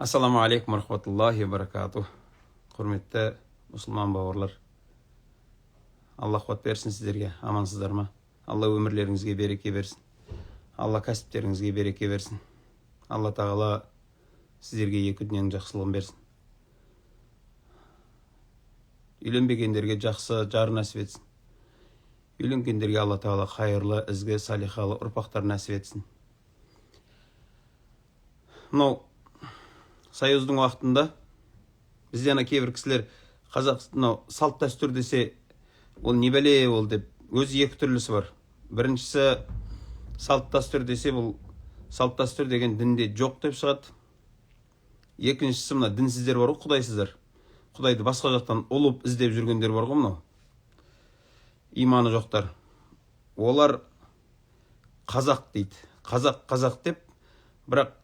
Ассаламу алейкум рахматуллахи баракату. Құрметті мұсылман бауырлар. Алла қуат берсін сіздерге, амансыздар ма? Алла өмірлеріңізге береке берсін. Алла кәсіптеріңізге береке берсін. Алла тағала сіздерге екі дүниенің жақсылығын берсін. Үйленбегендерге жақсы жар нәсіп етсін. Үйленгендерге Алла тағала қайырлы, ізгі, салихалы ұрпақтар нәсіп етсін. Союздың уақытында бізде кейбір кісілер қазақ салт дәстүр десе, ол не бәле ол деп, өзі екі түрлісі бар. Біріншісі салт дәстүр десе, бұл салт дәстүр деген дінде жоқ деп шығады. Екіншісі мына дінсіздер бар ғой, құдайсыздар. Құдайды басқа жақтан ұлып іздеп жүргендер бар ғой мынау. Иманы жоқтар. Олар қазақ дейді. Қазақ деп, бірақ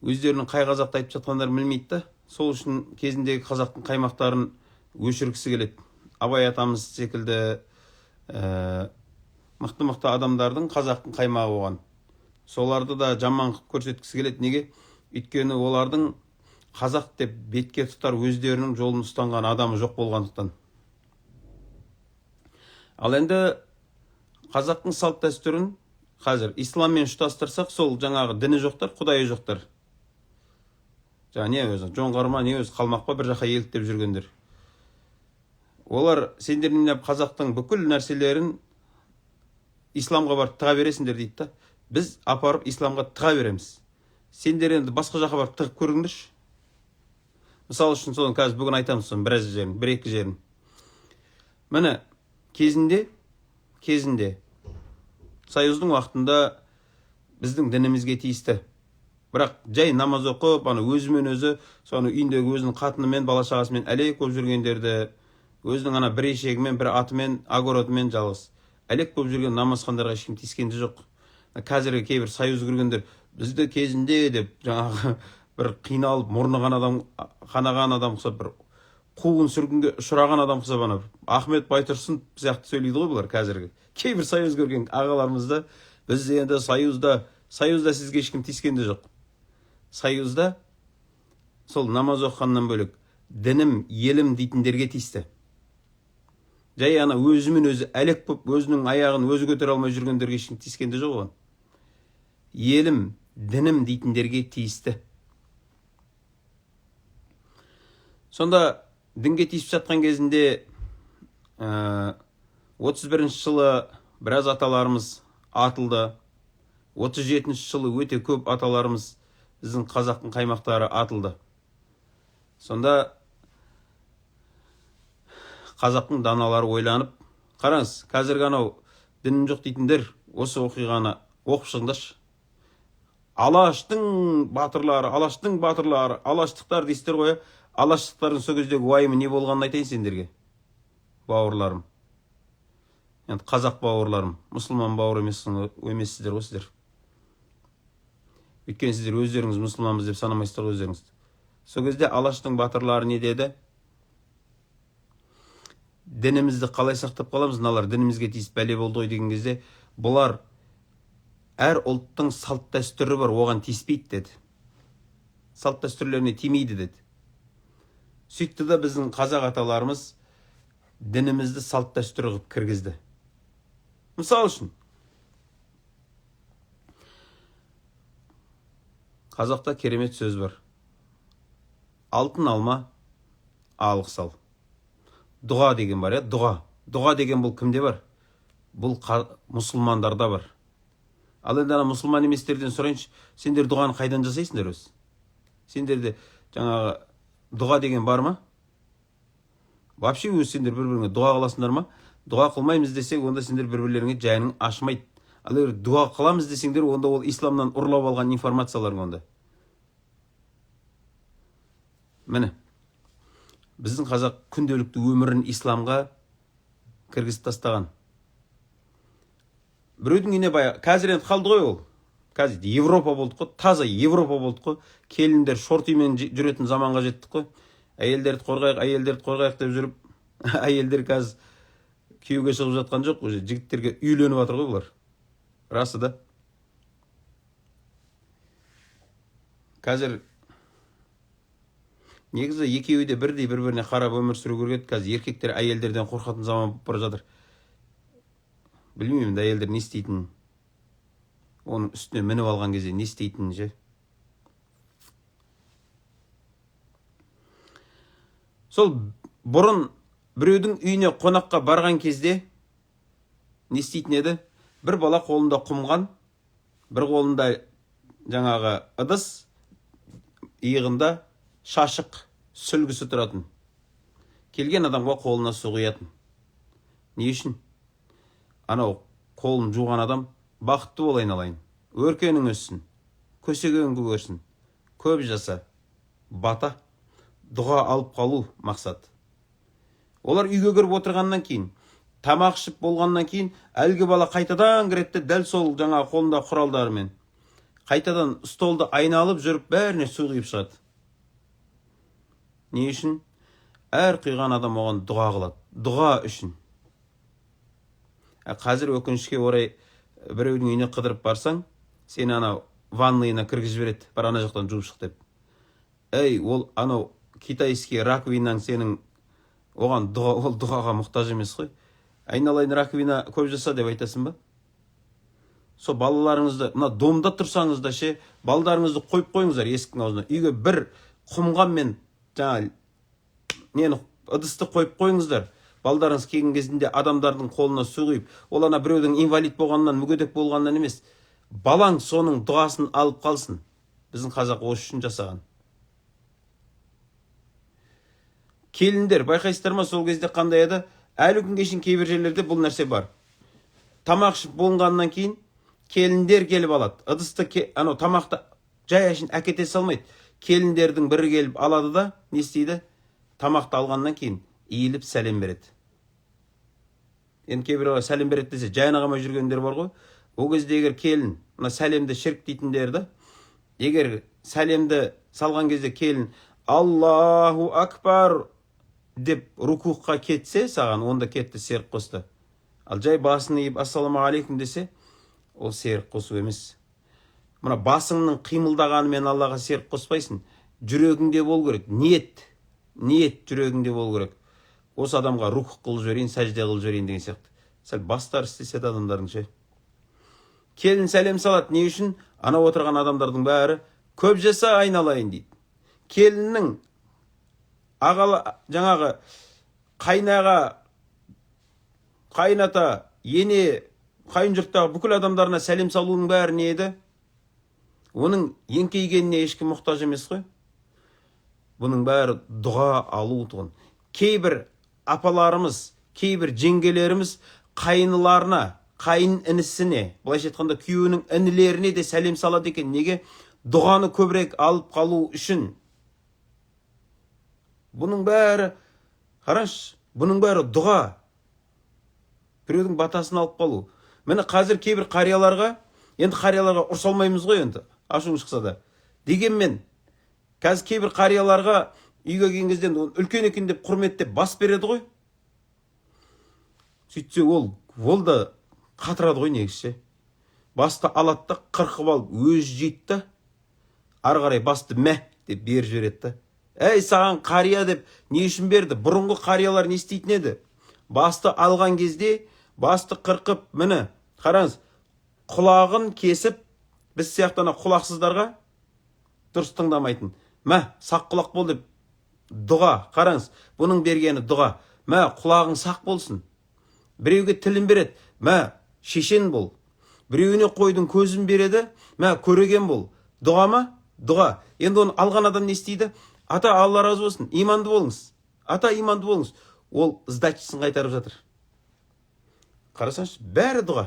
өздерінің қай қазақты айтып жатқандарын білмейді да, сол үшін кезіндегі қазақтың қаймақтарын өшіргісі келеді. Абай атамыз секілді мықты адамдардың қазақтың қаймағы болған. Соларды да жаман көрсеткісі келеді. Неге? Өйткені олардың қазақ деп бетке тұтар өздерінің жолын ұстанған адамы жоқ болғандықтан. Ал енді қазақтың салт дәстүрін қазір исламмен ұштастырсақ, сол жаңағы діні жоқтар, құдайы жоқтар. Не өзі жоңғарма, не өзі қалмақпа бір жаққа еліктеп жүргендер. Олар сендердің қазақтың бүкіл нәрселерін исламға барып тыға бересіңдер дейді да. Біз апарып исламға тыға береміз. Сендер енді басқа жаққа барып тығып көріңдерші. Мысал үшін соны қазір бүгін айтамыз, соны біраз жерін, бір-екі жерін. Міне, кезінде Союздың уақытында біздің дінімізге тиісті. Бірақ жай намаз оқып, өзімен өзі, соны үйіндегі өзінің қатынымен, бала-шағасымен әлек болып жүргендерді, өзінің бір ешегімен, бір атымен, огородымен жалғыз әлек болып жүрген намазхандарға ешкім тиіскенде жоқ. Қазіргі кейбір союз кіргендер бізді кезінде деп жаңағы бір қиналып, мұрны қанаған адам құсап, бір қуғын сүргінге ұшыраған адам құсап, Ахмет Байтұрсын сияқты сөйлейді ғой бұлар қазіргі. Кейбір союз көрген ағаларымызда, біз енді союзда сізге ешкім тиіскенде жоқ. Союзда сол намаз оқығаннан бөлек дінім, елім дейтіндерге тиісті. Жай өзімен өзі әлек болып, өзінің аяғын өзі көтере алмай жүргендерге ешкім тиіскенде жоқ оған. Елім, дінім дейтіндерге тиісті. Сонда дінге тиісіп жатқан кезінде 31-ші жылы біраз аталарымыз атылды. 37-ші жылы өте көп аталарымыз, біздің қазақтың қаймақтары атылды. Сонда қазақтың даналары ойланып, қараңыз, қазіргі дінім жоқ дейтіндер осы оқиғаны оқып шығыңдаршы. Алаштың батырлары, алаштықтар дейсіздер ғой. Алаштықтардың сол кездегі уайымы не болғанын айтайын сендерге, бауырларым. Енді қазақ бауырларым, мұсылман бауыр емессіздер ғой сіздер. Өйткені сіздер өздеріңіз мұсылманбыз деп санамайсыздар өздеріңіз. Сол кезде алаштың батырлары не деді? Дінімізді қалай сақтап қаламыз? Мыналар дінімізге тиісіп бәле болды ғой деген кезде, бұлар әр ұлттың салт дәстүрі бар, оған тиіспейді деді. Салт дәстүрлеріне тимейді деді. Сөйтті да біздің қазақ аталарымыз дінімізді салт дәстүрі қылып кіргізді. Мысал үшін, қазақта керемет сөз бар. Алтын алма, алық сал. Дұға деген бар, дұға. Дұға деген бұл кімде бар? Бұл мұсылмандарда бар. Ал енді мұсылман еместерден сұрайыншы, сендер дұғаны қайдан жасайсыңдар өз? Сендерде жаңағы дұға деген бар ма? Вообще өз сендер бір-біріңе дұға қыласыңдар ма? Дұға қылмаймыз десек, онда сендер бір-бірлеріңе жайының ашмайды. Ал егер дұға қыламыз десеңдер, онда ол исламнан ұрлап алған информациялар онда. Міне, біздің қазақ күнделікті өмірін исламға кіргізіп тастаған. Біреудің үйіне қазір енді қалды ғой ол. Қазір Европа болдық қой, таза Европа болдық қой. Келіндер шортимен жүретін заманға жеттік қой. Әйелдерді қорғайық деп жүріп, әйелдер қазір күйеуге шығып жатқан жоқ, жігіттерге үйленіп жатыр ғой бұлар. Расы да. Қазір Негізі екеуі де бірдей бір-біріне қарап өмір сүру керек еді. Қазір еркектер әйелдерден қорқатын заман болып бара жатыр. Білмеймін де әйелдер не істейтінін. Оның үстіне мініп алған кезде не істейтінін ше. Сол бұрын біреудің үйіне қонаққа барған кезде не істейтін еді? Бір бала қолында құмған, бір қолында жаңағы ыдыс, иығында шашық сүлгісі тұратын. Келген адамға қолына су құятын. Не үшін? Анау қолын жуған адам бақытты болайын алайын, өркенің өссін, көсегең көгерсін, көп жаса, бата, дұға алып қалу мақсат. Олар үйге кіріп отырғаннан кейін, тамақ ішіп болғаннан кейін, әлгі бала қайтадан кіретті, дәл сол жаңа қолында құралдарымен. Қайтадан столды айналып жүріп, бәріне су құйып шығады. Не үшін? Әр құйған адам оған дұға қылады. Дұға үшін. Қазір өкінішке орай біреудің үйіне қыдырып барсаң, сені анау ванныйына кіргізіп жібереді, бар ана жақтан жуып шық деп. Ол анау китайский раковинаң сенің оған ол дұғаға мұқтаж емес қой. Айналайын раковина көп жаса деп айтасың ба? Со балаларыңызды, мына домда тұрсаңыз да ше, балдарыңызды қойып қойыңыздар есіктің аузына. Үйге бір құмған мен жаңа ыдысты қойып қойыңыздар. Балдарыңыз келген кезінде адамдардың қолына су құйып, ол ана біреудің инвалид болғаннан, мүгедек болғаннан емес, балаң соның дұғасын алып қалсын. Біздің қазақ осы үшін жасаған. Келіндер, байқайсыздар ма, сол кезде қандай еді? Әлі күнге шейін кейбір жерлерде бұл нәрсе бар. Тамақ ішіп болғаннан кейін келіндер келіп алады. Ыдысты тамақты жай әшін әкете салмайды. Келіндердің бірі келіп алады да, не істейді? Тамақты алғаннан кейін иіліп сәлем береді. Енді кейбір сәлем береді десе, жай қамай жүргендер бар ғой. Ол кезде егер келін, мына сәлемді шірк дейтіндерді, егер сәлемді салған кезде келін Аллаху акбар деп рукуққа кетсе, саған онда кетті, серік қосты. Ал жай басын иіп ассаламу алейкум десе, ол серік қосу емес. Мына басыңның қимылдағанымен Аллаға серік қоспайсың. Жүрегіңде бол керек. Ниет жүрегіңде бол керек. Осы адамға рукуқ қылып жіберейін, сәжде қылып жіберейін деген сияқты. Сәл бастар істеседі адамдардың ше. Келін сәлем салады. Не үшін? Ана отырған адамдардың бәрі көп жаса айналайын дейді. Келіннің жаңағы қайнаға, қайната, ене, қайын жұрттағы бүкіл адамдарына сәлем салуының бәрі не еді? Оның еңкейгеніне ешкім мұқтаж емес қой. Бұның бәрі дұға алу тұғын. Кейбір апаларымыз, кейбір жеңгелеріміз қайныларына, қайын інісіне, былайша айтқанда күйеуінің інілеріне де сәлем салады екен. Неге? Дұғаны көбірек алып қалу үшін. Бұның бәрі, қараш, бұның бәрі дұға. Біреудің батасын алып қалу. Мені қазір кейбір қарияларға, енді қарияларға ұрсалмаймыз ғой енді, ашуың шықса да. Дегенмен, қазір кейбір қарияларға үйге келген кезде үлкен екен деп құрметтеп бас береді ғой. Сөйтсе ол да қатырады ғой негізше. Басты алады да, қырқып алып, өзі жейді да, ары қарай басты мә деп беріп жібереді да. Саған қария деп не үшін берді? Бұрынғы қариялар не істейтін еді? Басты алған кезде, басты қырқып, міне, қараңыз, құлағын кесіп, біз сияқтана құлақсыздарға дұрыс тыңдамайтын. Мә, сақ құлақ бол деп дұға, қараңыз, бұның бергені дұға. Мә, құлағың сақ болсын. Біреуге тілін береді. Мә, шешен бол. Біреуіне қойдың көзін береді. Мә, көреген бол. Дұға ма? Дұға. Енді оны алған адам не істейді? Ата, Алла разы болсын, иманды болыңыз. Ата, иманды болыңыз. Ол сдачасын қайтарып жатыр. Қарасаңшы, бәрі дұға.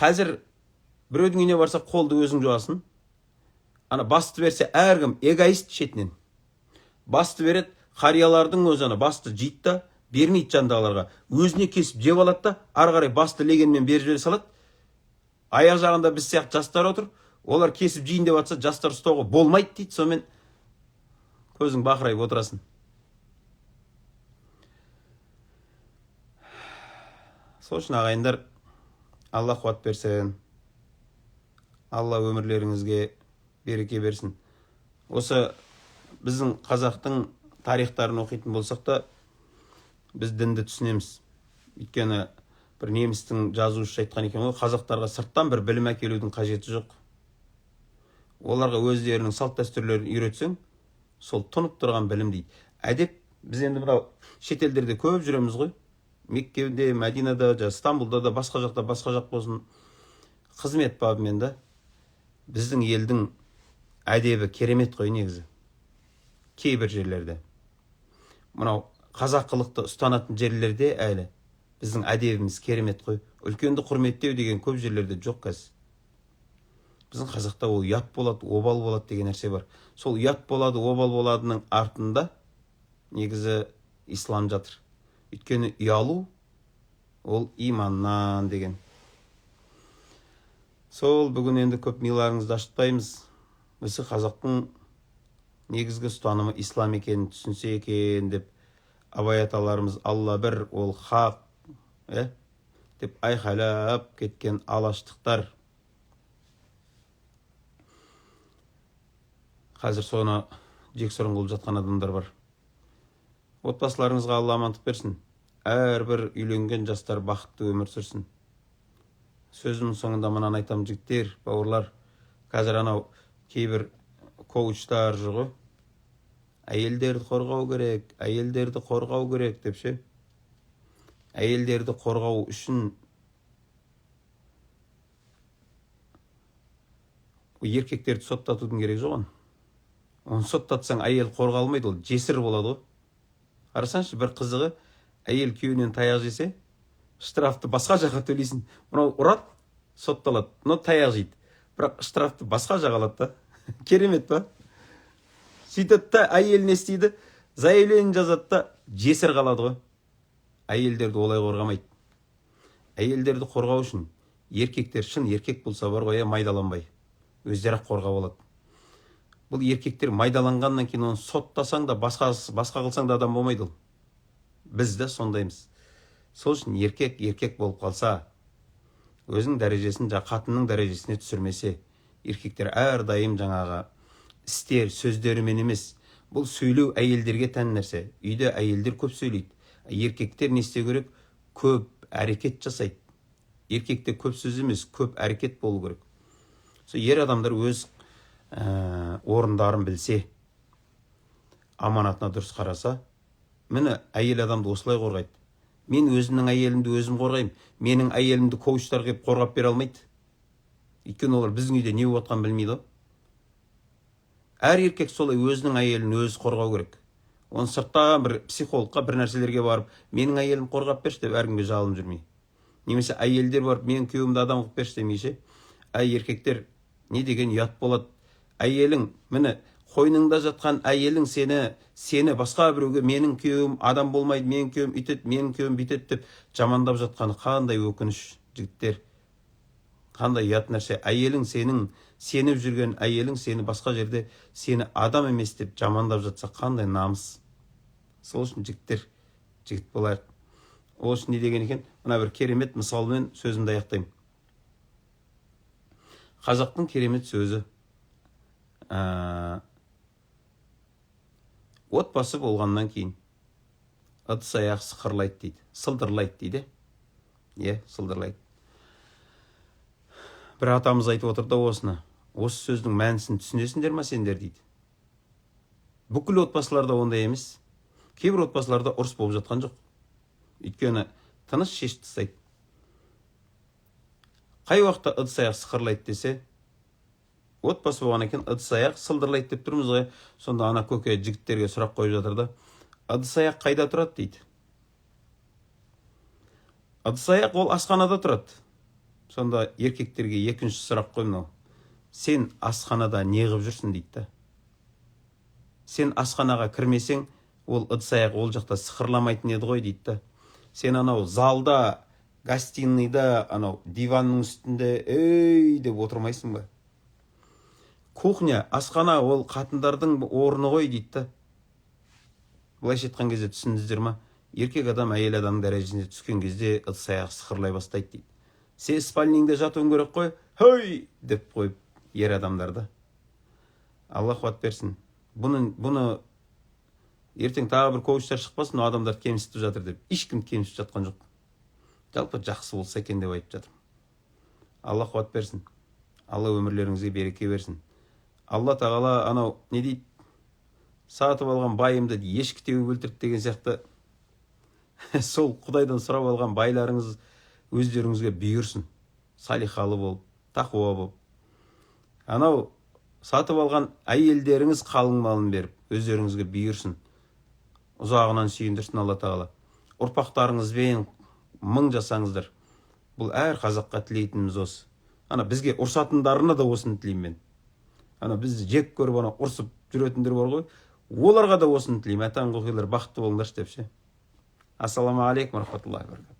Қазір біреудің үйіне барса, қолды өзің жуасың. Ана басты берсе, әркім эгоист шетінен. Басты береді, қариялардың өзі басты жейді да, бермейді жандағыларға. Өзіне кесіп жеп алады да, ары қарай басты легенмен беріп жібере салады. Аяқ жағында біз сияқты жастар отыр. Олар кесіп жейін деп атса, жастар ұстауға болмайды дейді. Сонымен көзің бақырайып отырасың. Сол үшін ағайындар, Алла қуат берсін. Алла өмірлеріңізге береке берсін. Осы біздің қазақтың тарихтарын оқитын болсақ та, біз дінді түсінеміз. Өйткені бір немістің жазушы айтқан екен ғой, қазақтарға сырттан бір білім әкелудің қажеті жоқ. Оларға өздерінің салт дәстүрлерін үйретсең, сол тұнып тұрған білім дейді. Әдеп, біз енді мынау шетелдерде көп жүреміз ғой. Меккеде, Мәдинада, Стамбулда да, басқа жақта, басқа жақ болсын, қызмет бабымен да. Біздің елдің әдебі керемет қой негізі. Кейбір жерлерде. Мынау қазақылықты ұстанатын жерлерде әлі біздің әдебіміз керемет қой. Үлкенді құрметтеу деген көп жерлерде жоқ қазір. Біздің қазақта ол ұят болады, обал болады деген нәрсе бар. Сол ұят болады, обал боладының артында негізі ислам жатыр. Өйткені ұялу ол иманнан деген. Сол бүгін енді көп миларыңызды ашытпаймыз. Осы қазақтың негізгі ұстанымы ислам екенін түсінсе екен деп, абай аталарымыз Алла бір, ол хақ деп айқайлап кеткен алаштықтар. Қазір соны жексұрын қылып жатқан адамдар бар. Отбасыларыңызға Алла амандық берсін. Әрбір үйленген жастар бақытты өмір сүрсін. Сөзімнің соңында мынаны айтамын, жігіттер, бауырлар. Қазір анау кейбір коучтар жүр ғой. Әйелдерді қорғау керек, әйелдерді қорғау керек деп ше. Әйелдерді қорғау үшін еркектерді соттатудың керек жоқ. Оны соттатсаң әйел қорғалмайды, ол жесір болады ғой. Қарасаңшы, бір қызығы, әйел күйеуінен таяқ жесе, штрафты басқа жаққа төлейсің. Мынау ұрат, сотталады. Мынау таяқ жейді. Бірақ штрафты басқа жаққа алады да. Керемет па? Сөйтеді да, әйел не істейді? Заявление жазады да, жесір қалады ғой. Әйелдерді олай қорғамайды. Әйелдерді қорғау үшін еркектер шын еркек болса бар ғой, майдаланбай. Өздері қорғап алады. Бұл еркектер майдаланғаннан кейін оны соттасаң да, басқа қылсаң да адам болмайды ол. Біз де сондаймыз. Сол үшін еркек болып қалса, өзінің дәрежесін қатынның дәрежесіне түсірмесе, еркектер әрдайым жаңағы істер, сөздерімен емес. Бұл сөйлеу әйелдерге тән нәрсе. Үйде әйелдер көп сөйлейді. Еркектер не істеу керек? Көп әрекет жасайды. Еркекте көп сөз емес, көп әрекет болу керек. Сол ер адамдар өз орындарын білсе, аманатына дұрыс қараса, міне әйел адамды осылай қорғайды. Мен өзімнің әйелімді өзім қорғаймын. Менің әйелімді коучтар келіп қорғап бере алмайды. Өйткені олар біздің үйде не болып жатқанын білмейді. Әр еркек солай өзінің әйелін өзі қорғау керек. Оны сырттан бір психологқа бір нәрселерге барып, менің әйелім қорғап берші деп әркімге жалынып жүрмей. Немесе әйелдер барып, менің күйеуімді адам қылып берші демейше, еркектер не деген ұят болады. Әйелің, міне, қойныңда жатқан әйелің сені басқа біреуге менің күйеуім адам болмайды, менің күйеуім үйтеді, менің күйеуім бүйтеді деп жамандап жатқаны қандай өкініш, жігіттер. Қандай ұят нәрсе. Әйелің сеніп жүрген әйелің сені басқа жерде сені адам емес деп жамандап жатса қандай намыс. Сол үшін жігіт болайық. Ол үшін не деген екен? Мына бір керемет мысалмен сөзімді аяқтаймын. Қазақтың керемет сөзі. Отбасы болғаннан кейін ыдыс аяқ сықырлайды дейді. Сылдырлайды дейді. Сылдырлайды. Бір атамыз айтып отыр да осыны. Осы сөздің мәнісін түсінесіңдер ма сендер дейді. Бүкіл отбасыларда ондай емес. Кейбір отбасыларда ұрыс болып жатқан жоқ. Өйткені тыныш шешіп тастайды. Қай уақытта ыдыс аяқ сықырлайды десе, отбасы болған екен ыдыс аяқ сылдырлайды деп тұрмыз ғой. Сонда ана көке жігіттерге сұрақ қойып жатыр да, ыдыс аяқ қайда тұрады дейді. Ыдыс аяқ ол асханада тұрады. Сонда еркектерге екінші сұрақ қоймын. Сен асханада не қылып жүрсің дейді. Сен асханаға кірмесең, ол ыдыс аяқ ол жақта сықырламайтын еді ғой дейді. Сен анау залда, гостиныйда, анау диванның үстінде деп отырмайсың ба? Кухня, асхана ол қатындардың орны ғой дейді. Былайша айтқан кезде түсіндіңіздер ма? Еркек адам әйел адамның дәрежесіне түскен кезде ыдыс аяқ сықырлай бастайды дейді. Сен спальнingде жатуың керек қой, деп қойып ер адамдарды. Алла қуат берсін. Бұны ертең тағы бір коучтар шықпасын, ол адамдар кемсітіп жатыр деп. Ешкім кемсітіп жатқан жоқ. Жалпы жақсы болса екен деп айтып жатыр. Алла қуат берсін. Алла өмірлеріңізге береке берсін. Алла тағала анау не дейді? Сатып алған байымды ешкі теуіп өлтірді деген сияқты сол Құдайдан сұрап алған байларыңыз өздеріңізге бұйырсын. Салихалы болып, тақуа болып. Анау сатып алған әйелдеріңіз қалың малын беріп, өздеріңізге бұйырсын. Ұзағынан сүйіндірсін Алла тағала. Ұрпақтарыңызбен мың жасаңыздар. Бұл әр қазаққа тілейтініміз осы. Ана бізге ұрсатындарына да осыны тілеймін мен. Ана бізді жек көріп, ана ұрсып жүретіндер бар ғой. Оларға да осыны тілеймін. Атаң құқилар бақытты болыңдаршы деп ше. Ассаламу алейкум рахматуллахи ва баракатух.